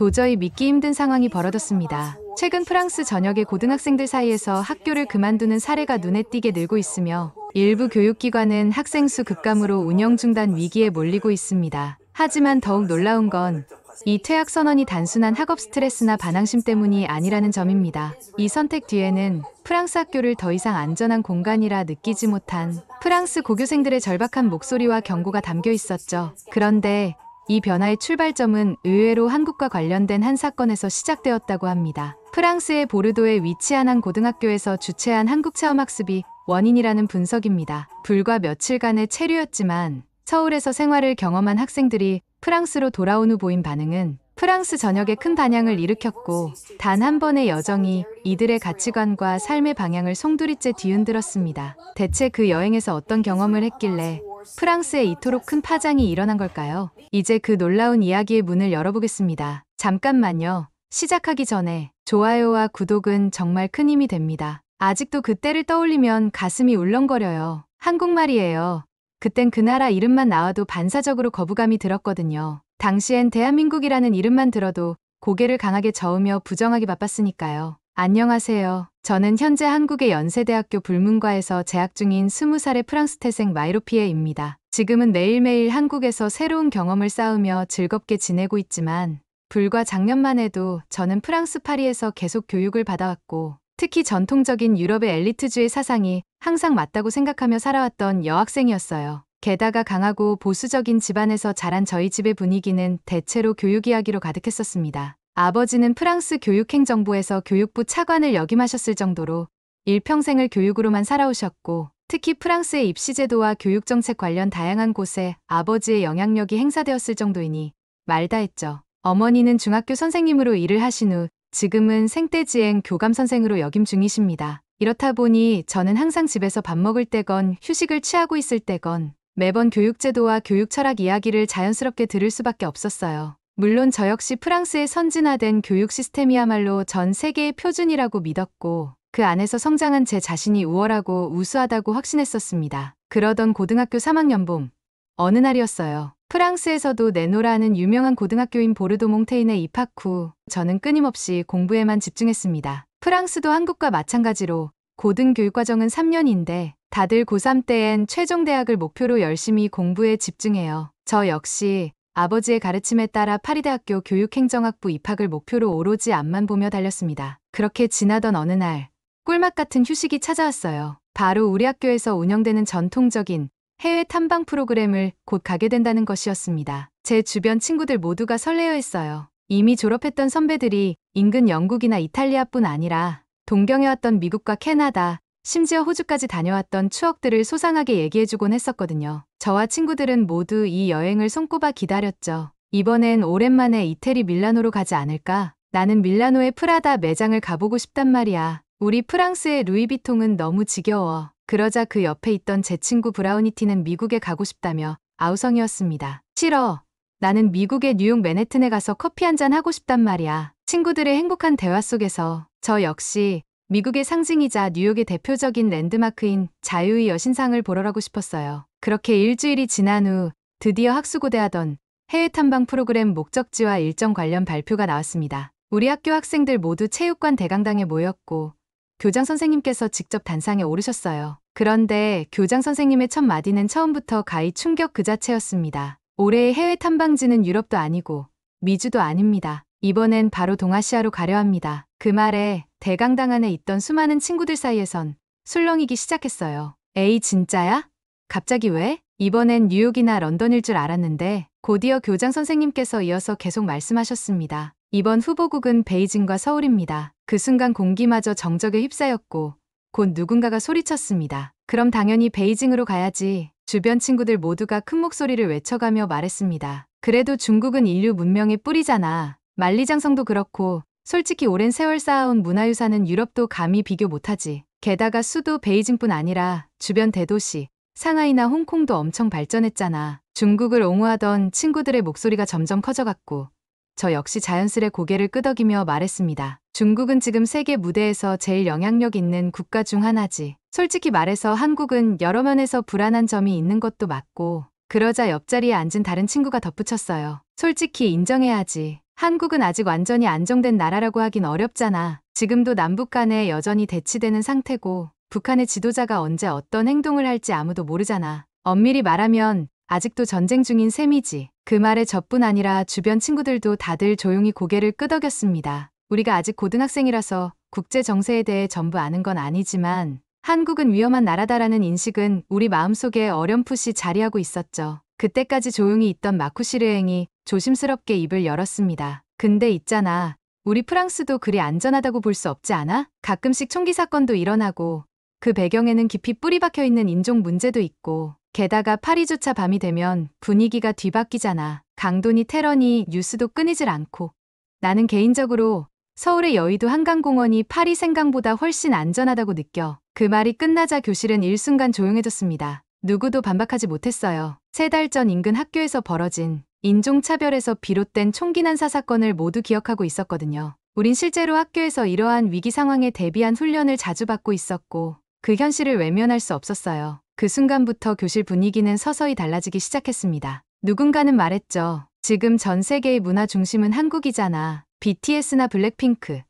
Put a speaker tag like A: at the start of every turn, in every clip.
A: 도저히 믿기 힘든 상황이 벌어졌습니다. 최근 프랑스 전역의 고등학생들 사이에서 학교를 그만두는 사례가 눈에 띄게 늘고 있으며 일부 교육기관은 학생 수 급감으로 운영 중단 위기에 몰리고 있습니다. 하지만 더욱 놀라운 건 이 퇴학 선언이 단순한 학업 스트레스나 반항심 때문이 아니라는 점입니다. 이 선택 뒤에는 프랑스 학교를 더 이상 안전한 공간이라 느끼지 못한 프랑스 고교생들의 절박한 목소리와 경고가 담겨 있었죠. 그런데 이 변화의 출발점은 의외로 한국과 관련된 한 사건에서 시작되었다고 합니다. 프랑스의 보르도에 위치한 한 고등학교에서 주최한 한국체험학습이 원인이라는 분석입니다. 불과 며칠간의 체류였지만 서울에서 생활을 경험한 학생들이 프랑스로 돌아온 후 보인 반응은 프랑스 전역에 큰 반향을 일으켰고 단 한 번의 여정이 이들의 가치관과 삶의 방향을 송두리째 뒤흔들었습니다. 대체 그 여행에서 어떤 경험을 했길래 프랑스에 이토록 큰 파장이 일어난 걸까요? 이제 그 놀라운 이야기의 문을 열어보겠습니다. 잠깐만요. 시작하기 전에 좋아요와 구독은 정말 큰 힘이 됩니다. 아직도 그때를 떠올리면 가슴이 울렁거려요. 한국말이에요. 그땐 그 나라 이름만 나와도 반사적으로 거부감이 들었거든요. 당시엔 대한민국이라는 이름만 들어도 고개를 강하게 저으며 부정하기 바빴으니까요. 안녕하세요. 저는 현재 한국의 연세대학교 불문과에서 재학 중인 20살의 프랑스 태생 마이로피에입니다. 지금은 매일매일 한국에서 새로운 경험을 쌓으며 즐겁게 지내고 있지만 불과 작년만 해도 저는 프랑스 파리에서 계속 교육을 받아왔고 특히 전통적인 유럽의 엘리트주의 사상이 항상 맞다고 생각하며 살아왔던 여학생이었어요. 게다가 강하고 보수적인 집안에서 자란 저희 집의 분위기는 대체로 교육 이야기로 가득했었습니다. 아버지는 프랑스 교육행정부에서 교육부 차관을 역임하셨을 정도로 일평생을 교육으로만 살아오셨고 특히 프랑스의 입시제도와 교육정책 관련 다양한 곳에 아버지의 영향력이 행사되었을 정도이니 말다 했죠. 어머니는 중학교 선생님으로 일을 하신 후 지금은 생떼지행 교감 선생으로 역임 중이십니다. 이렇다 보니 저는 항상 집에서 밥 먹을 때건 휴식을 취하고 있을 때건 매번 교육제도와 교육 철학 이야기를 자연스럽게 들을 수밖에 없었어요. 물론 저 역시 프랑스의 선진화된 교육 시스템이야말로 전 세계의 표준이라고 믿었고 그 안에서 성장한 제 자신이 우월하고 우수하다고 확신했었습니다. 그러던 고등학교 3학년 봄 어느 날이었어요. 프랑스에서도 네노라는 유명한 고등학교인 보르도 몽테인에 입학 후 저는 끊임없이 공부에만 집중했습니다. 프랑스도 한국과 마찬가지로 고등교육과정은 3년인데 다들 고3 때엔 최종 대학을 목표로 열심히 공부에 집중해요. 저 역시 아버지의 가르침에 따라 파리대학교 교육행정학부 입학을 목표로 오로지 앞만 보며 달렸습니다. 그렇게 지나던 어느 날 꿀맛 같은 휴식이 찾아왔어요. 바로 우리 학교에서 운영되는 전통적인 해외 탐방 프로그램을 곧 가게 된다는 것이었습니다. 제 주변 친구들 모두가 설레어했어요. 이미 졸업했던 선배들이 인근 영국이나 이탈리아뿐 아니라 동경해왔던 미국과 캐나다, 심지어 호주까지 다녀왔던 추억들을 소상하게 얘기해주곤 했었거든요. 저와 친구들은 모두 이 여행을 손꼽아 기다렸죠. 이번엔 오랜만에 이태리 밀라노로 가지 않을까? 나는 밀라노의 프라다 매장을 가보고 싶단 말이야. 우리 프랑스의 루이비통은 너무 지겨워. 그러자 그 옆에 있던 제 친구 브라우니티는 미국에 가고 싶다며 아우성이었습니다. 싫어. 나는 미국의 뉴욕 맨해튼에 가서 커피 한잔 하고 싶단 말이야. 친구들의 행복한 대화 속에서 저 역시 미국의 상징이자 뉴욕의 대표적인 랜드마크인 자유의 여신상을 보러 가고 싶었어요. 그렇게 일주일이 지난 후 드디어 학수고대하던 해외 탐방 프로그램 목적지와 일정 관련 발표가 나왔습니다. 우리 학교 학생들 모두 체육관 대강당에 모였고 교장 선생님께서 직접 단상에 오르셨어요. 그런데 교장 선생님의 첫 마디는 처음부터 가히 충격 그 자체였습니다. 올해의 해외 탐방지는 유럽도 아니고 미주도 아닙니다. 이번엔 바로 동아시아로 가려 합니다. 그 말에 대강당 안에 있던 수많은 친구들 사이에선 술렁이기 시작했어요. 에이 진짜야? 갑자기 왜? 이번엔 뉴욕이나 런던일 줄 알았는데 곧이어 교장 선생님께서 이어서 계속 말씀하셨습니다. 이번 후보국은 베이징과 서울입니다. 그 순간 공기마저 정적에 휩싸였고 곧 누군가가 소리쳤습니다. 그럼 당연히 베이징으로 가야지. 주변 친구들 모두가 큰 목소리를 외쳐가며 말했습니다. 그래도 중국은 인류 문명의 뿌리잖아. 만리장성도 그렇고 솔직히 오랜 세월 쌓아온 문화유산은 유럽도 감히 비교 못하지. 게다가 수도 베이징뿐 아니라 주변 대도시 상하이나 홍콩도 엄청 발전했잖아. 중국을 옹호하던 친구들의 목소리가 점점 커져갔고 저 역시 자연스레 고개를 끄덕이며 말했습니다. 중국은 지금 세계 무대에서 제일 영향력 있는 국가 중 하나지. 솔직히 말해서 한국은 여러 면에서 불안한 점이 있는 것도 맞고 그러자 옆자리에 앉은 다른 친구가 덧붙였어요. 솔직히 인정해야지. 한국은 아직 완전히 안정된 나라라고 하긴 어렵잖아. 지금도 남북 간에 여전히 대치되는 상태고 북한의 지도자가 언제 어떤 행동을 할지 아무도 모르잖아. 엄밀히 말하면 아직도 전쟁 중인 셈이지. 그 말에 저뿐 아니라 주변 친구들도 다들 조용히 고개를 끄덕였습니다. 우리가 아직 고등학생이라서 국제 정세에 대해 전부 아는 건 아니지만 한국은 위험한 나라다라는 인식은 우리 마음속에 어렴풋이 자리하고 있었죠. 그때까지 조용히 있던 마쿠시르행이 조심스럽게 입을 열었습니다. 근데 있잖아. 우리 프랑스도 그리 안전하다고 볼 수 없지 않아? 가끔씩 총기 사건도 일어나고 그 배경에는 깊이 뿌리 박혀 있는 인종 문제도 있고 게다가 파리조차 밤이 되면 분위기가 뒤바뀌잖아. 강도니 테러니 뉴스도 끊이질 않고. 나는 개인적으로 서울의 여의도 한강공원이 파리 생강보다 훨씬 안전하다고 느껴. 그 말이 끝나자 교실은 일순간 조용해졌습니다. 누구도 반박하지 못했어요. 3달 전 인근 학교에서 벌어진 인종차별에서 비롯된 총기 난사 사건을 모두 기억하고 있었거든요. 우린 실제로 학교에서 이러한 위기 상황에 대비한 훈련을 자주 받고 있었고 그 현실을 외면할 수 없었어요. 그 순간부터 교실 분위기는 서서히 달라지기 시작했습니다. 누군가는 말했죠. 지금 전 세계의 문화 중심은 한국이잖아. BTS나 블랙핑크.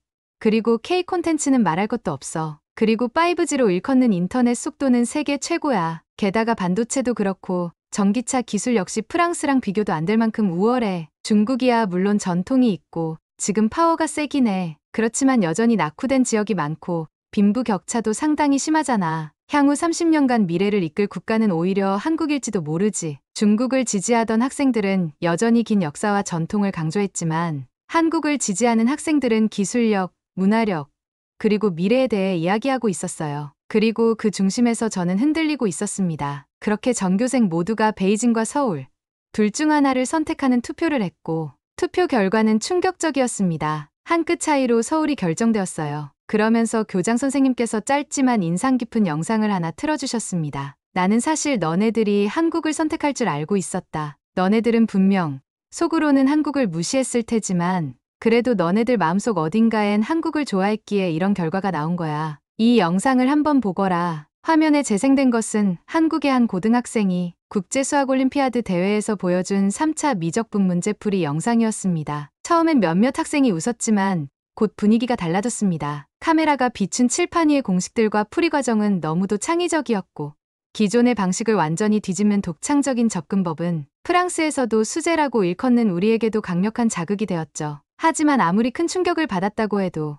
A: 그리고 K 콘텐츠는 말할 것도 없어. 그리고 5G로 일컫는 인터넷 속도는 세계 최고야. 게다가 반도체도 그렇고 전기차 기술 역시 프랑스랑 비교도 안 될 만큼 우월해. 중국이야 물론 전통이 있고 지금 파워가 세긴 해. 그렇지만 여전히 낙후된 지역이 많고 빈부격차도 상당히 심하잖아. 향후 30년간 미래를 이끌 국가는 오히려 한국일지도 모르지. 중국을 지지하던 학생들은 여전히 긴 역사와 전통을 강조했지만 한국을 지지하는 학생들은 기술력, 문화력, 그리고 미래에 대해 이야기하고 있었어요. 그리고 그 중심에서 저는 흔들리고 있었습니다. 그렇게 전교생 모두가 베이징과 서울, 둘 중 하나를 선택하는 투표를 했고 투표 결과는 충격적이었습니다. 한 끗 차이로 서울이 결정되었어요. 그러면서 교장 선생님께서 짧지만 인상 깊은 영상을 하나 틀어주셨습니다. 나는 사실 너네들이 한국을 선택할 줄 알고 있었다. 너네들은 분명 속으로는 한국을 무시했을 테지만 그래도 너네들 마음속 어딘가엔 한국을 좋아했기에 이런 결과가 나온 거야. 이 영상을 한번 보거라. 화면에 재생된 것은 한국의 한 고등학생이 국제수학올림피아드 대회에서 보여준 3차 미적분 문제풀이 영상이었습니다. 처음엔 몇몇 학생이 웃었지만 곧 분위기가 달라졌습니다. 카메라가 비춘 칠판 위의 공식들과 풀이 과정은 너무도 창의적이었고 기존의 방식을 완전히 뒤집는 독창적인 접근법은 프랑스에서도 수제라고 일컫는 우리에게도 강력한 자극이 되었죠. 하지만 아무리 큰 충격을 받았다고 해도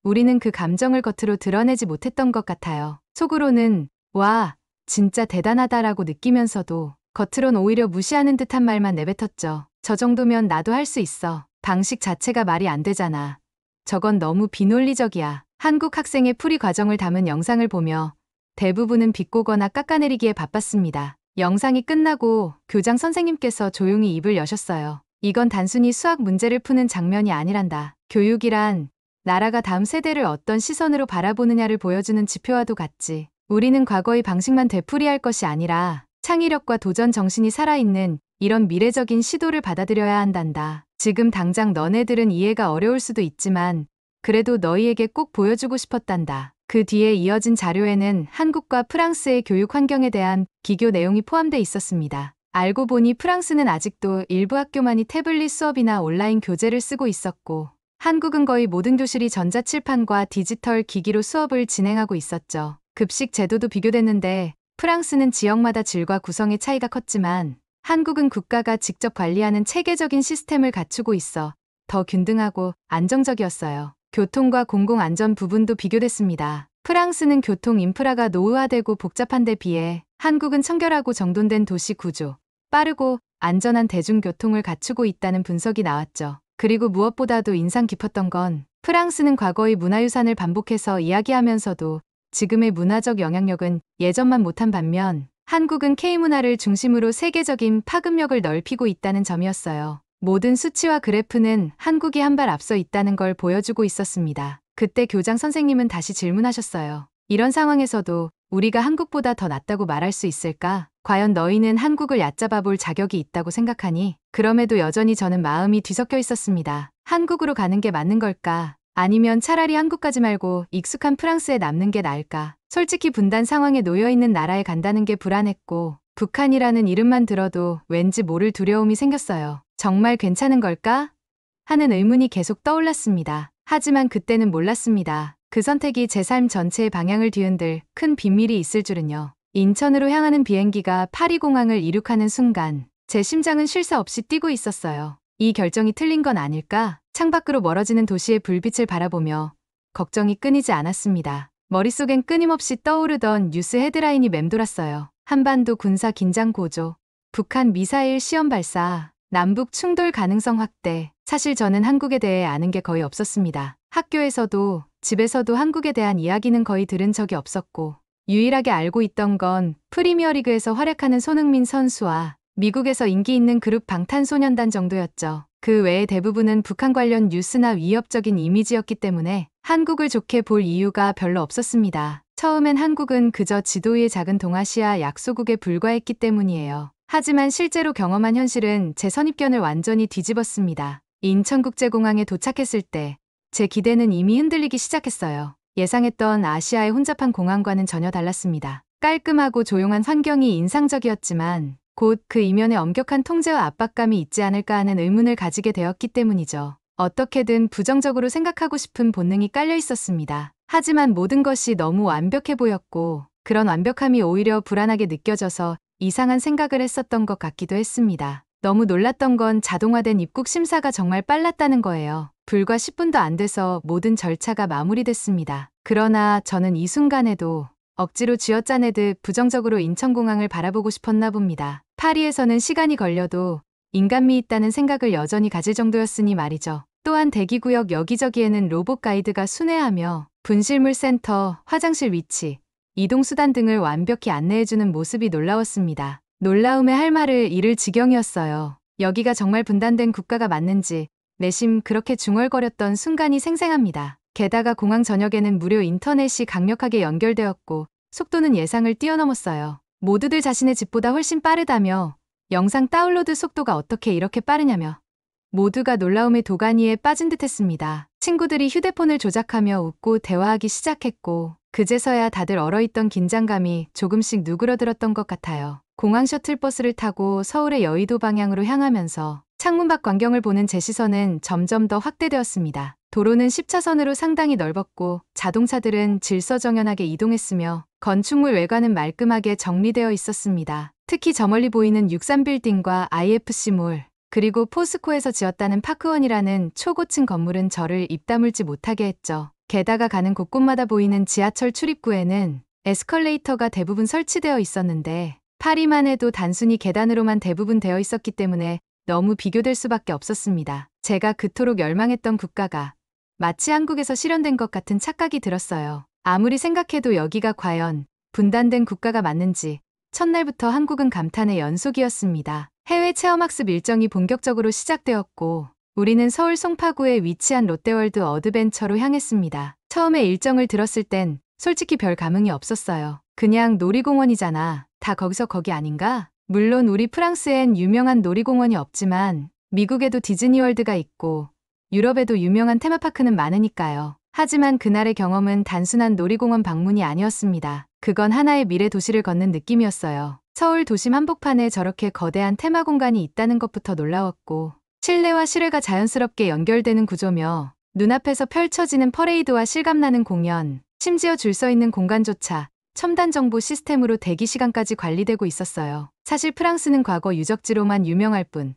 A: 우리는 그 감정을 겉으로 드러내지 못했던 것 같아요. 속으로는 와, 진짜 대단하다라고 느끼면서도 겉으론 오히려 무시하는 듯한 말만 내뱉었죠. 저 정도면 나도 할 수 있어. 방식 자체가 말이 안 되잖아. 저건 너무 비논리적이야. 한국 학생의 풀이 과정을 담은 영상을 보며 대부분은 비꼬거나 깎아내리기에 바빴습니다. 영상이 끝나고 교장 선생님께서 조용히 입을 여셨어요. 이건 단순히 수학 문제를 푸는 장면이 아니란다. 교육이란 나라가 다음 세대를 어떤 시선으로 바라보느냐를 보여주는 지표와도 같지. 우리는 과거의 방식만 되풀이할 것이 아니라 창의력과 도전 정신이 살아있는 이런 미래적인 시도를 받아들여야 한단다. 지금 당장 너네들은 이해가 어려울 수도 있지만 그래도 너희에게 꼭 보여주고 싶었단다. 그 뒤에 이어진 자료에는 한국과 프랑스의 교육 환경에 대한 비교 내용이 포함돼 있었습니다. 알고 보니 프랑스는 아직도 일부 학교만이 태블릿 수업이나 온라인 교재를 쓰고 있었고 한국은 거의 모든 교실이 전자칠판과 디지털 기기로 수업을 진행하고 있었죠. 급식 제도도 비교됐는데 프랑스는 지역마다 질과 구성의 차이가 컸지만 한국은 국가가 직접 관리하는 체계적인 시스템을 갖추고 있어 더 균등하고 안정적이었어요. 교통과 공공안전 부분도 비교됐습니다. 프랑스는 교통 인프라가 노후화되고 복잡한 데 비해 한국은 청결하고 정돈된 도시 구조, 빠르고 안전한 대중교통을 갖추고 있다는 분석이 나왔죠. 그리고 무엇보다도 인상 깊었던 건 프랑스는 과거의 문화유산을 반복해서 이야기하면서도 지금의 문화적 영향력은 예전만 못한 반면 한국은 K문화를 중심으로 세계적인 파급력을 넓히고 있다는 점이었어요. 모든 수치와 그래프는 한국이 한 발 앞서 있다는 걸 보여주고 있었습니다. 그때 교장 선생님은 다시 질문하셨어요. 이런 상황에서도 우리가 한국보다 더 낫다고 말할 수 있을까? 과연 너희는 한국을 얕잡아 볼 자격이 있다고 생각하니? 그럼에도 여전히 저는 마음이 뒤섞여 있었습니다. 한국으로 가는 게 맞는 걸까? 아니면 차라리 한국 가지 말고 익숙한 프랑스에 남는 게 나을까? 솔직히 분단 상황에 놓여 있는 나라에 간다는 게 불안했고 북한이라는 이름만 들어도 왠지 모를 두려움이 생겼어요. 정말 괜찮은 걸까? 하는 의문이 계속 떠올랐습니다. 하지만 그때는 몰랐습니다. 그 선택이 제 삶 전체의 방향을 뒤흔들 큰 비밀이 있을 줄은요. 인천으로 향하는 비행기가 파리공항을 이륙하는 순간 제 심장은 쉴 새 없이 뛰고 있었어요. 이 결정이 틀린 건 아닐까? 창밖으로 멀어지는 도시의 불빛을 바라보며 걱정이 끊이지 않았습니다. 머릿속엔 끊임없이 떠오르던 뉴스 헤드라인이 맴돌았어요. 한반도 군사 긴장 고조, 북한 미사일 시험 발사, 남북 충돌 가능성 확대. 사실 저는 한국에 대해 아는 게 거의 없었습니다. 학교에서도 집에서도 한국에 대한 이야기는 거의 들은 적이 없었고 유일하게 알고 있던 건 프리미어리그에서 활약하는 손흥민 선수와 미국에서 인기 있는 그룹 방탄소년단 정도였죠. 그 외의 대부분은 북한 관련 뉴스나 위협적인 이미지였기 때문에 한국을 좋게 볼 이유가 별로 없었습니다. 처음엔 한국은 그저 지도 위의 작은 동아시아 약소국에 불과했기 때문이에요. 하지만 실제로 경험한 현실은 제 선입견을 완전히 뒤집었습니다. 인천국제공항에 도착했을 때 제 기대는 이미 흔들리기 시작했어요. 예상했던 아시아의 혼잡한 공항과는 전혀 달랐습니다. 깔끔하고 조용한 환경이 인상적이었지만 곧 그 이면에 엄격한 통제와 압박감이 있지 않을까 하는 의문을 가지게 되었기 때문이죠. 어떻게든 부정적으로 생각하고 싶은 본능이 깔려 있었습니다. 하지만 모든 것이 너무 완벽해 보였고 그런 완벽함이 오히려 불안하게 느껴져서 이상한 생각을 했었던 것 같기도 했습니다. 너무 놀랐던 건 자동화된 입국 심사가 정말 빨랐다는 거예요. 불과 10분도 안 돼서 모든 절차가 마무리됐습니다. 그러나 저는 이 순간에도 억지로 쥐어짜내듯 부정적으로 인천공항을 바라보고 싶었나 봅니다. 파리에서는 시간이 걸려도 인간미 있다는 생각을 여전히 가질 정도였으니 말이죠. 또한 대기구역 여기저기에는 로봇 가이드가 순회하며 분실물 센터, 화장실 위치, 이동수단 등을 완벽히 안내해주는 모습이 놀라웠습니다. 놀라움에 할 말을 잃을 지경이었어요. 여기가 정말 분단된 국가가 맞는지 내심 그렇게 중얼거렸던 순간이 생생합니다. 게다가 공항 전역에는 무료 인터넷이 강력하게 연결되었고 속도는 예상을 뛰어넘었어요. 모두들 자신의 집보다 훨씬 빠르다며 영상 다운로드 속도가 어떻게 이렇게 빠르냐며 모두가 놀라움의 도가니에 빠진 듯했습니다. 친구들이 휴대폰을 조작하며 웃고 대화하기 시작했고 그제서야 다들 얼어있던 긴장감이 조금씩 누그러들었던 것 같아요. 공항 셔틀버스를 타고 서울의 여의도 방향으로 향하면서 창문 밖 광경을 보는 제 시선은 점점 더 확대되었습니다. 도로는 10차선으로 상당히 넓었고 자동차들은 질서정연하게 이동했으며 건축물 외관은 말끔하게 정리되어 있었습니다. 특히 저 멀리 보이는 63빌딩과 IFC몰, 그리고 포스코에서 지었다는 파크원이라는 초고층 건물은 저를 입 다물지 못하게 했죠. 게다가 가는 곳곳마다 보이는 지하철 출입구에는 에스컬레이터가 대부분 설치되어 있었는데 파리만 해도 단순히 계단으로만 대부분 되어 있었기 때문에 너무 비교될 수밖에 없었습니다. 제가 그토록 열망했던 국가가 마치 한국에서 실현된 것 같은 착각이 들었어요. 아무리 생각해도 여기가 과연 분단된 국가가 맞는지 첫날부터 한국은 감탄의 연속이었습니다. 해외 체험학습 일정이 본격적으로 시작되었고 우리는 서울 송파구에 위치한 롯데월드 어드벤처로 향했습니다. 처음에 일정을 들었을 땐 솔직히 별 감흥이 없었어요. 그냥 놀이공원이잖아. 다 거기서 거기 아닌가? 물론 우리 프랑스엔 유명한 놀이공원이 없지만 미국에도 디즈니월드가 있고 유럽에도 유명한 테마파크는 많으니까요. 하지만 그날의 경험은 단순한 놀이공원 방문이 아니었습니다. 그건 하나의 미래 도시를 걷는 느낌이었어요. 서울 도심 한복판에 저렇게 거대한 테마 공간이 있다는 것부터 놀라웠고 실내와 실외가 자연스럽게 연결되는 구조며 눈앞에서 펼쳐지는 퍼레이드와 실감나는 공연, 심지어 줄 서 있는 공간조차 첨단 정보 시스템으로 대기 시간까지 관리되고 있었어요. 사실 프랑스는 과거 유적지로만 유명할 뿐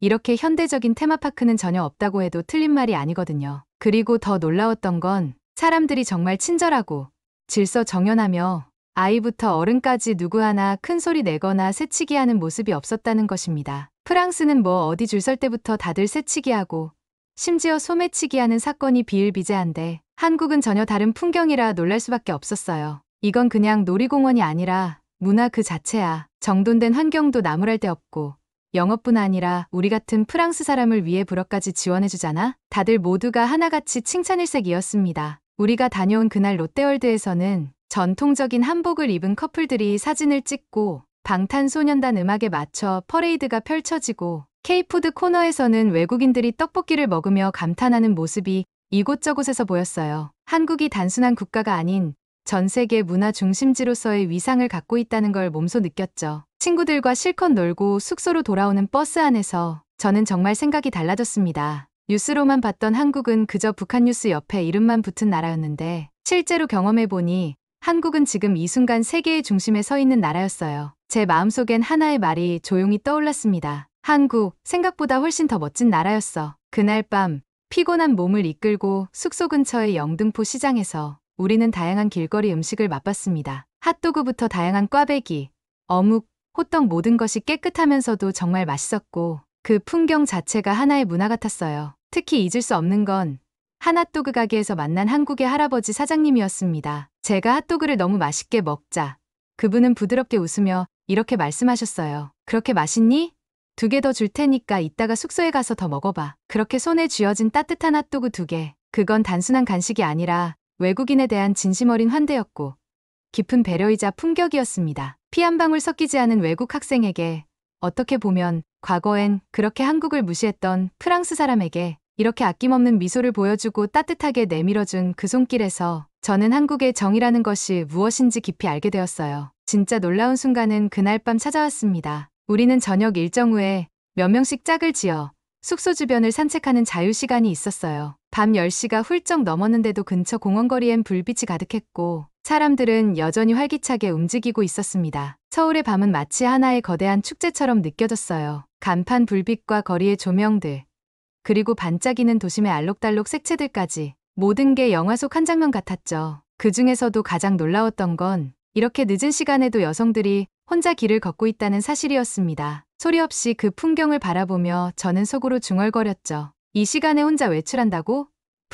A: 이렇게 현대적인 테마파크는 전혀 없다고 해도 틀린 말이 아니거든요. 그리고 더 놀라웠던 건 사람들이 정말 친절하고 질서 정연하며 아이부터 어른까지 누구 하나 큰 소리 내거나 새치기 하는 모습이 없었다는 것입니다. 프랑스는 뭐 어디 줄 설 때부터 다들 새치기 하고 심지어 소매치기 하는 사건이 비일비재한데 한국은 전혀 다른 풍경이라 놀랄 수밖에 없었어요. 이건 그냥 놀이공원이 아니라 문화 그 자체야. 정돈된 환경도 나무랄 데 없고 영어뿐 아니라 우리 같은 프랑스 사람을 위해 불어까지 지원해주잖아? 다들 모두가 하나같이 칭찬일색이었습니다. 우리가 다녀온 그날 롯데월드에서는 전통적인 한복을 입은 커플들이 사진을 찍고 방탄소년단 음악에 맞춰 퍼레이드가 펼쳐지고 K푸드 코너에서는 외국인들이 떡볶이를 먹으며 감탄하는 모습이 이곳저곳에서 보였어요. 한국이 단순한 국가가 아닌 전 세계 문화 중심지로서의 위상을 갖고 있다는 걸 몸소 느꼈죠. 친구들과 실컷 놀고 숙소로 돌아오는 버스 안에서 저는 정말 생각이 달라졌습니다. 뉴스로만 봤던 한국은 그저 북한 뉴스 옆에 이름만 붙은 나라였는데 실제로 경험해보니 한국은 지금 이 순간 세계의 중심에 서 있는 나라였어요. 제 마음속엔 하나의 말이 조용히 떠올랐습니다. 한국, 생각보다 훨씬 더 멋진 나라였어. 그날 밤 피곤한 몸을 이끌고 숙소 근처의 영등포 시장에서 우리는 다양한 길거리 음식을 맛봤습니다. 핫도그부터 다양한 꽈배기, 어묵, 호떡 모든 것이 깨끗하면서도 정말 맛있었고 그 풍경 자체가 하나의 문화 같았어요. 특히 잊을 수 없는 건 한 핫도그 가게에서 만난 한국의 할아버지 사장님이었습니다. 제가 핫도그를 너무 맛있게 먹자 그분은 부드럽게 웃으며 이렇게 말씀하셨어요. 그렇게 맛있니? 2개 더 줄 테니까 이따가 숙소에 가서 더 먹어봐. 그렇게 손에 쥐어진 따뜻한 핫도그 2개. 그건 단순한 간식이 아니라 외국인에 대한 진심 어린 환대였고 깊은 배려이자 품격이었습니다. 피 한 방울 섞이지 않은 외국 학생에게 어떻게 보면 과거엔 그렇게 한국을 무시했던 프랑스 사람에게 이렇게 아낌없는 미소를 보여주고 따뜻하게 내밀어준 그 손길에서 저는 한국의 정이라는 것이 무엇인지 깊이 알게 되었어요. 진짜 놀라운 순간은 그날 밤 찾아왔습니다. 우리는 저녁 일정 후에 몇 명씩 짝을 지어 숙소 주변을 산책하는 자유시간이 있었어요. 밤 10시가 훌쩍 넘었는데도 근처 공원거리엔 불빛이 가득했고 사람들은 여전히 활기차게 움직이고 있었습니다. 서울의 밤은 마치 하나의 거대한 축제처럼 느껴졌어요. 간판 불빛과 거리의 조명들, 그리고 반짝이는 도심의 알록달록 색채들까지 모든 게 영화 속 한 장면 같았죠. 그 중에서도 가장 놀라웠던 건 이렇게 늦은 시간에도 여성들이 혼자 길을 걷고 있다는 사실이었습니다. 소리 없이 그 풍경을 바라보며 저는 속으로 중얼거렸죠. 이 시간에 혼자 외출한다고?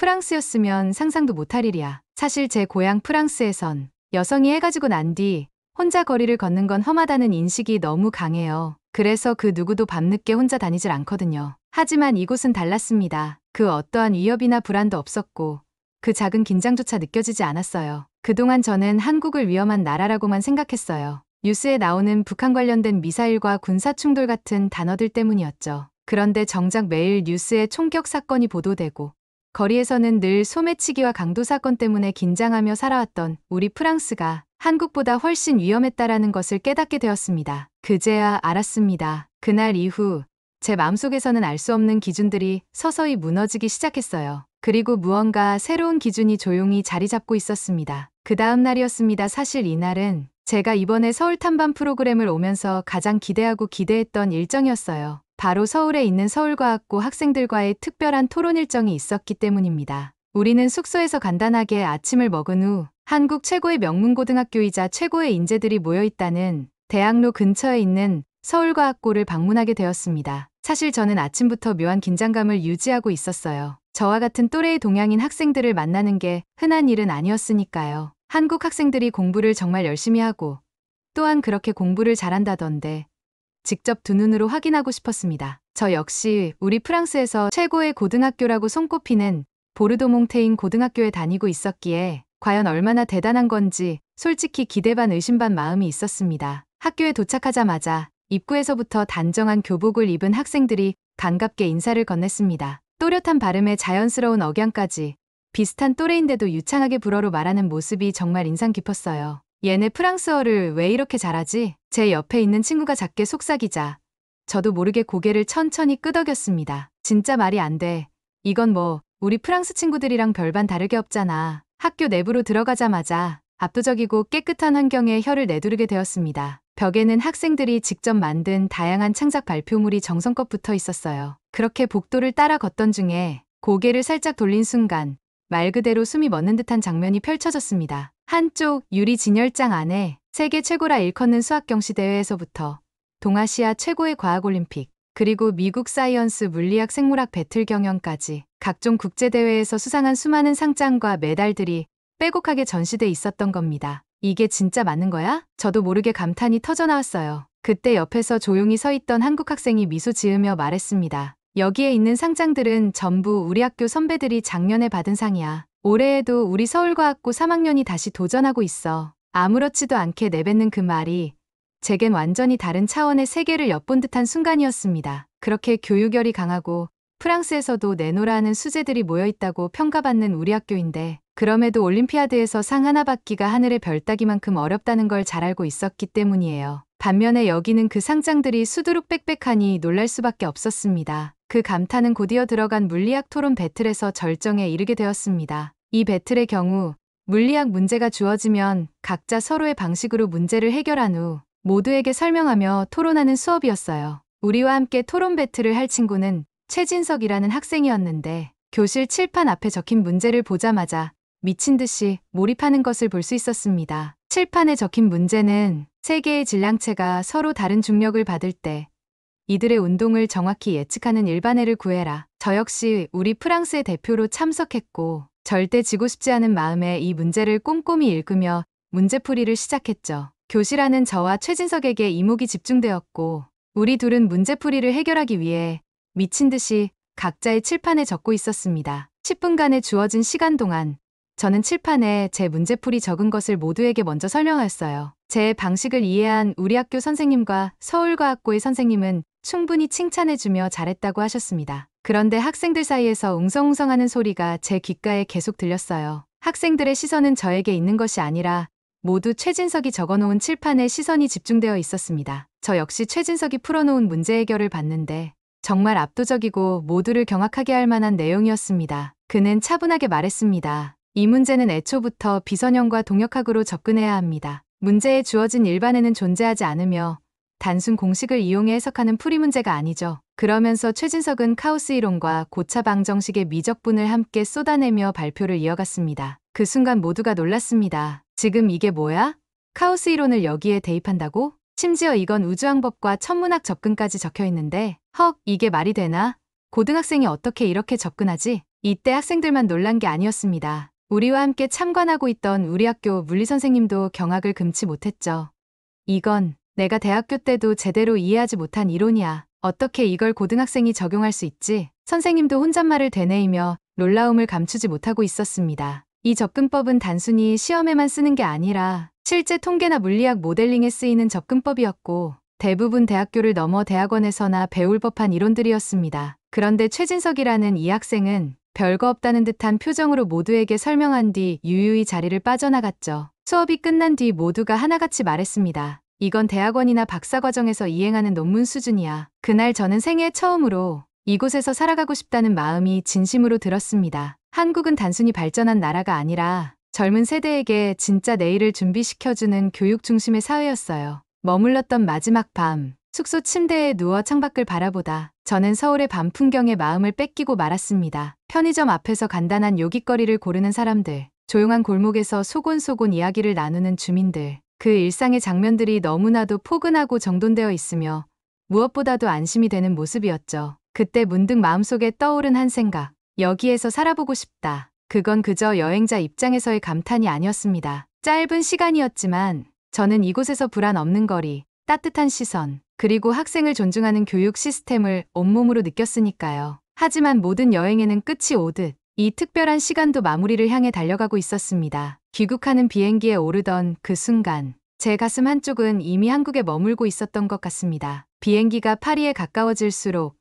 A: 프랑스였으면 상상도 못할 일이야. 사실 제 고향 프랑스에선 여성이 해가 지고 난 뒤 혼자 거리를 걷는 건 험하다는 인식이 너무 강해요. 그래서 그 누구도 밤늦게 혼자 다니질 않거든요. 하지만 이곳은 달랐습니다. 그 어떠한 위협이나 불안도 없었고 그 작은 긴장조차 느껴지지 않았어요. 그동안 저는 한국을 위험한 나라라고만 생각했어요. 뉴스에 나오는 북한 관련된 미사일과 군사 충돌 같은 단어들 때문이었죠. 그런데 정작 매일 뉴스에 총격 사건이 보도되고 거리에서는 늘 소매치기와 강도 사건 때문에 긴장하며 살아왔던 우리 프랑스가 한국보다 훨씬 위험했다라는 것을 깨닫게 되었습니다. 그제야 알았습니다. 그날 이후 제 마음속에서는 알 수 없는 기준들이 서서히 무너지기 시작했어요. 그리고 무언가 새로운 기준이 조용히 자리 잡고 있었습니다. 그 다음 날이었습니다. 사실 이날은 제가 이번에 서울 탐방 프로그램을 오면서 가장 기대했던 일정이었어요. 바로 서울에 있는 서울과학고 학생들과의 특별한 토론 일정이 있었기 때문입니다. 우리는 숙소에서 간단하게 아침을 먹은 후 한국 최고의 명문고등학교이자 최고의 인재들이 모여있다는 대학로 근처에 있는 서울과학고를 방문하게 되었습니다. 사실 저는 아침부터 묘한 긴장감을 유지하고 있었어요. 저와 같은 또래의 동양인 학생들을 만나는 게 흔한 일은 아니었으니까요. 한국 학생들이 공부를 정말 열심히 하고 또한 그렇게 공부를 잘한다던데 직접 두 눈으로 확인하고 싶었습니다. 저 역시 우리 프랑스에서 최고의 고등학교라고 손꼽히는 보르도몽테인 고등학교에 다니고 있었기에 과연 얼마나 대단한 건지 솔직히 기대 반 의심 반 마음이 있었습니다. 학교에 도착하자마자 입구에서부터 단정한 교복을 입은 학생들이 반갑게 인사를 건넸습니다. 또렷한 발음에 자연스러운 억양까지 비슷한 또래인데도 유창하게 불어로 말하는 모습이 정말 인상 깊었어요. 얘네 프랑스어를 왜 이렇게 잘하지? 제 옆에 있는 친구가 작게 속삭이자 저도 모르게 고개를 천천히 끄덕였습니다. 진짜 말이 안 돼. 이건 뭐 우리 프랑스 친구들이랑 별반 다르게 없잖아. 학교 내부로 들어가자마자 압도적이고 깨끗한 환경에 혀를 내두르게 되었습니다. 벽에는 학생들이 직접 만든 다양한 창작 발표물이 정성껏 붙어 있었어요. 그렇게 복도를 따라 걷던 중에 고개를 살짝 돌린 순간 말 그대로 숨이 멎는 듯한 장면이 펼쳐졌습니다. 한쪽 유리 진열장 안에 세계 최고라 일컫는 수학 경시 대회에서부터 동아시아 최고의 과학올림픽, 그리고 미국 사이언스 물리학 생물학 배틀 경연까지 각종 국제대회에서 수상한 수많은 상장과 메달들이 빼곡하게 전시돼 있었던 겁니다. 이게 진짜 맞는 거야? 저도 모르게 감탄이 터져나왔어요. 그때 옆에서 조용히 서 있던 한국 학생이 미소 지으며 말했습니다. 여기에 있는 상장들은 전부 우리 학교 선배들이 작년에 받은 상이야. 올해에도 우리 서울과학고 3학년이 다시 도전하고 있어. 아무렇지도 않게 내뱉는 그 말이 제겐 완전히 다른 차원의 세계를 엿본 듯한 순간이었습니다. 그렇게 교육열이 강하고 프랑스에서도 내노라 하는 수재들이 모여있다고 평가받는 우리 학교인데 그럼에도 올림피아드에서 상 하나 받기가 하늘의 별 따기만큼 어렵다는 걸 잘 알고 있었기 때문이에요. 반면에 여기는 그 상장들이 수두룩 빽빽하니 놀랄 수밖에 없었습니다. 그 감탄은 곧이어 들어간 물리학 토론 배틀에서 절정에 이르게 되었습니다. 이 배틀의 경우 물리학 문제가 주어지면 각자 서로의 방식으로 문제를 해결한 후 모두에게 설명하며 토론하는 수업이었어요. 우리와 함께 토론 배틀을 할 친구는 최진석이라는 학생이었는데 교실 칠판 앞에 적힌 문제를 보자마자 미친 듯이 몰입하는 것을 볼 수 있었습니다. 칠판에 적힌 문제는 세 개의 질량체가 서로 다른 중력을 받을 때 이들의 운동을 정확히 예측하는 일반회를 구해라. 저 역시 우리 프랑스의 대표로 참석했고 절대 지고 싶지 않은 마음에 이 문제를 꼼꼼히 읽으며 문제풀이를 시작했죠. 교실 안은 저와 최진석에게 이목이 집중되었고 우리 둘은 문제풀이를 해결하기 위해 미친 듯이 각자의 칠판에 적고 있었습니다. 10분간의 주어진 시간 동안 저는 칠판에 제 문제풀이 적은 것을 모두에게 먼저 설명하였어요. 제 방식을 이해한 우리 학교 선생님과 서울과학고의 선생님은 충분히 칭찬해주며 잘했다고 하셨습니다. 그런데 학생들 사이에서 웅성웅성하는 소리가 제 귓가에 계속 들렸어요. 학생들의 시선은 저에게 있는 것이 아니라 모두 최진석이 적어놓은 칠판에 시선이 집중되어 있었습니다. 저 역시 최진석이 풀어놓은 문제 해결을 봤는데 정말 압도적이고 모두를 경악하게 할 만한 내용이었습니다. 그는 차분하게 말했습니다. 이 문제는 애초부터 비선형과 동역학으로 접근해야 합니다. 문제에 주어진 일반에는 존재하지 않으며 단순 공식을 이용해 해석하는 풀이 문제가 아니죠. 그러면서 최진석은 카오스 이론과 고차 방정식의 미적분을 함께 쏟아내며 발표를 이어갔습니다. 그 순간 모두가 놀랐습니다. 지금 이게 뭐야? 카오스 이론을 여기에 대입한다고? 심지어 이건 우주왕법과 천문학 접근까지 적혀 있는데 헉, 이게 말이 되나? 고등학생이 어떻게 이렇게 접근하지? 이때 학생들만 놀란 게 아니었습니다. 우리와 함께 참관하고 있던 우리 학교 물리 선생님도 경악을 금치 못했죠. 이건 내가 대학교 때도 제대로 이해하지 못한 이론이야. 어떻게 이걸 고등학생이 적용할 수 있지? 선생님도 혼잣말을 되뇌이며 놀라움을 감추지 못하고 있었습니다. 이 접근법은 단순히 시험에만 쓰는 게 아니라 실제 통계나 물리학 모델링에 쓰이는 접근법이었고 대부분 대학교를 넘어 대학원에서나 배울 법한 이론들이었습니다. 그런데 최진석이라는 이 학생은 별거 없다는 듯한 표정으로 모두에게 설명한 뒤 유유히 자리를 빠져나갔죠. 수업이 끝난 뒤 모두가 하나같이 말했습니다. 이건 대학원이나 박사과정에서 이행하는 논문 수준이야. 그날 저는 생애 처음으로 이곳에서 살아가고 싶다는 마음이 진심으로 들었습니다. 한국은 단순히 발전한 나라가 아니라 젊은 세대에게 진짜 내일을 준비시켜주는 교육 중심의 사회였어요. 머물렀던 마지막 밤, 숙소 침대에 누워 창밖을 바라보다 저는 서울의 밤 풍경에 마음을 뺏기고 말았습니다. 편의점 앞에서 간단한 요깃거리를 고르는 사람들, 조용한 골목에서 소곤소곤 이야기를 나누는 주민들, 그 일상의 장면들이 너무나도 포근하고 정돈되어 있으며 무엇보다도 안심이 되는 모습이었죠. 그때 문득 마음속에 떠오른 한 생각, 여기에서 살아보고 싶다. 그건 그저 여행자 입장에서의 감탄이 아니었습니다. 짧은 시간이었지만 저는 이곳에서 불안 없는 거리, 따뜻한 시선, 그리고 학생을 존중하는 교육 시스템을 온몸으로 느꼈으니까요. 하지만 모든 여행에는 끝이 오듯 이 특별한 시간도 마무리를 향해 달려가고 있었습니다. 귀국하는 비행기에 오르던 그 순간 제 가슴 한쪽은 이미 한국에 머물고 있었던 것 같습니다. 비행기가 파리에 가까워질수록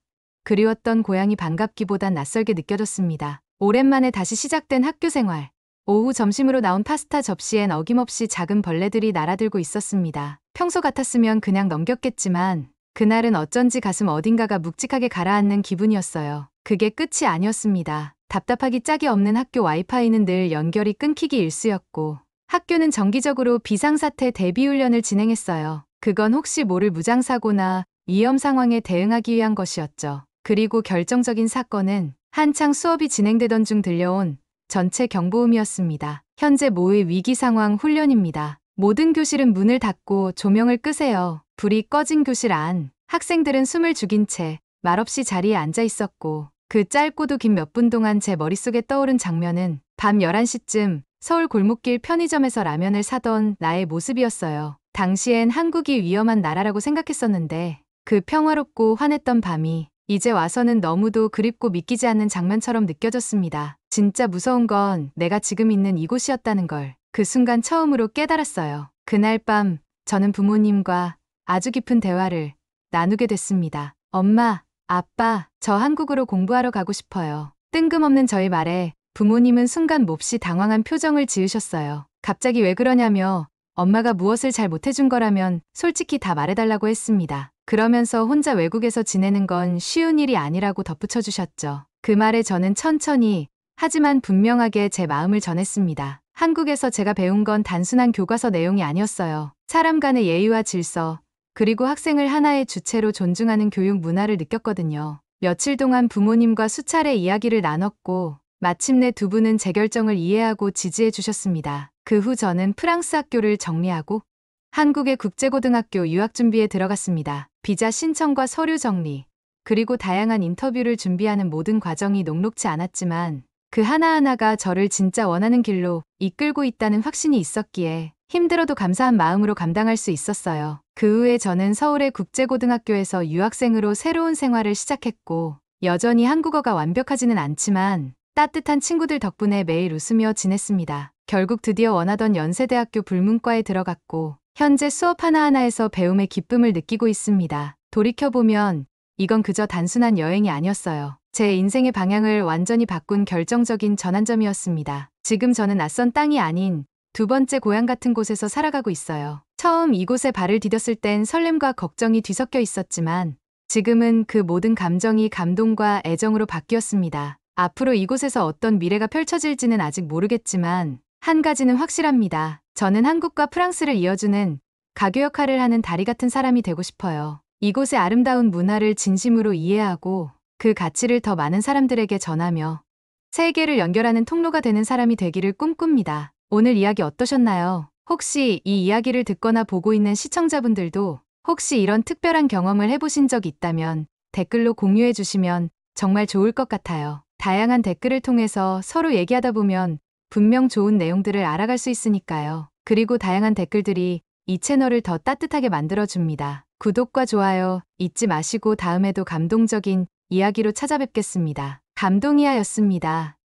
A: 그리웠던 고향이 반갑기보단 낯설게 느껴졌습니다. 오랜만에 다시 시작된 학교 생활. 오후 점심으로 나온 파스타 접시엔 어김없이 작은 벌레들이 날아들고 있었습니다. 평소 같았으면 그냥 넘겼겠지만 그날은 어쩐지 가슴 어딘가가 묵직하게 가라앉는 기분이었어요. 그게 끝이 아니었습니다. 답답하기 짝이 없는 학교 와이파이는 늘 연결이 끊기기 일쑤였고 학교는 정기적으로 비상사태 대비훈련을 진행했어요. 그건 혹시 모를 무장사고나 위험 상황에 대응하기 위한 것이었죠. 그리고 결정적인 사건은 한창 수업이 진행되던 중 들려온 전체 경보음이었습니다. 현재 모의 위기 상황 훈련입니다. 모든 교실은 문을 닫고 조명을 끄세요. 불이 꺼진 교실 안, 학생들은 숨을 죽인 채 말없이 자리에 앉아 있었고 그 짧고도 긴 몇 분 동안 제 머릿속에 떠오른 장면은 밤 11시쯤 서울 골목길 편의점에서 라면을 사던 나의 모습이었어요. 당시엔 한국이 위험한 나라라고 생각했었는데 그 평화롭고 환했던 밤이 이제 와서는 너무도 그립고 믿기지 않는 장면처럼 느껴졌습니다. 진짜 무서운 건 내가 지금 있는 이곳이었다는 걸 그 순간 처음으로 깨달았어요. 그날 밤 저는 부모님과 아주 깊은 대화를 나누게 됐습니다. 엄마, 아빠, 저 한국으로 공부하러 가고 싶어요. 뜬금없는 저의 말에 부모님은 순간 몹시 당황한 표정을 지으셨어요. 갑자기 왜 그러냐며 엄마가 무엇을 잘 못해준 거라면 솔직히 다 말해달라고 했습니다. 그러면서 혼자 외국에서 지내는 건 쉬운 일이 아니라고 덧붙여 주셨죠. 그 말에 저는 천천히 하지만 분명하게 제 마음을 전했습니다. 한국에서 제가 배운 건 단순한 교과서 내용이 아니었어요. 사람 간의 예의와 질서, 그리고 학생을 하나의 주체로 존중하는 교육 문화를 느꼈거든요. 며칠 동안 부모님과 수차례 이야기를 나눴고 마침내 두 분은 제 결정을 이해하고 지지해 주셨습니다. 그 후 저는 프랑스 학교를 정리하고 한국의 국제고등학교 유학 준비에 들어갔습니다. 비자 신청과 서류 정리, 그리고 다양한 인터뷰를 준비하는 모든 과정이 녹록지 않았지만 그 하나하나가 저를 진짜 원하는 길로 이끌고 있다는 확신이 있었기에 힘들어도 감사한 마음으로 감당할 수 있었어요. 그 후에 저는 서울의 국제고등학교에서 유학생으로 새로운 생활을 시작했고 여전히 한국어가 완벽하지는 않지만 따뜻한 친구들 덕분에 매일 웃으며 지냈습니다. 결국 드디어 원하던 연세대학교 불문과에 들어갔고 현재 수업 하나하나에서 배움의 기쁨을 느끼고 있습니다. 돌이켜보면 이건 그저 단순한 여행이 아니었어요. 제 인생의 방향을 완전히 바꾼 결정적인 전환점이었습니다. 지금 저는 낯선 땅이 아닌 두 번째 고향 같은 곳에서 살아가고 있어요. 처음 이곳에 발을 디뎠을 땐 설렘과 걱정이 뒤섞여 있었지만 지금은 그 모든 감정이 감동과 애정으로 바뀌었습니다. 앞으로 이곳에서 어떤 미래가 펼쳐질지는 아직 모르겠지만 한 가지는 확실합니다. 저는 한국과 프랑스를 이어주는 가교 역할을 하는 다리 같은 사람이 되고 싶어요. 이곳의 아름다운 문화를 진심으로 이해하고 그 가치를 더 많은 사람들에게 전하며 세계를 연결하는 통로가 되는 사람이 되기를 꿈꿉니다. 오늘 이야기 어떠셨나요? 혹시 이 이야기를 듣거나 보고 있는 시청자분들도 혹시 이런 특별한 경험을 해보신 적 있다면 댓글로 공유해 주시면 정말 좋을 것 같아요. 다양한 댓글을 통해서 서로 얘기하다 보면 분명 좋은 내용들을 알아갈 수 있으니까요. 그리고 다양한 댓글들이 이 채널을 더 따뜻하게 만들어줍니다. 구독과 좋아요 잊지 마시고 다음에도 감동적인 이야기로 찾아뵙겠습니다. 감동이야였습니다.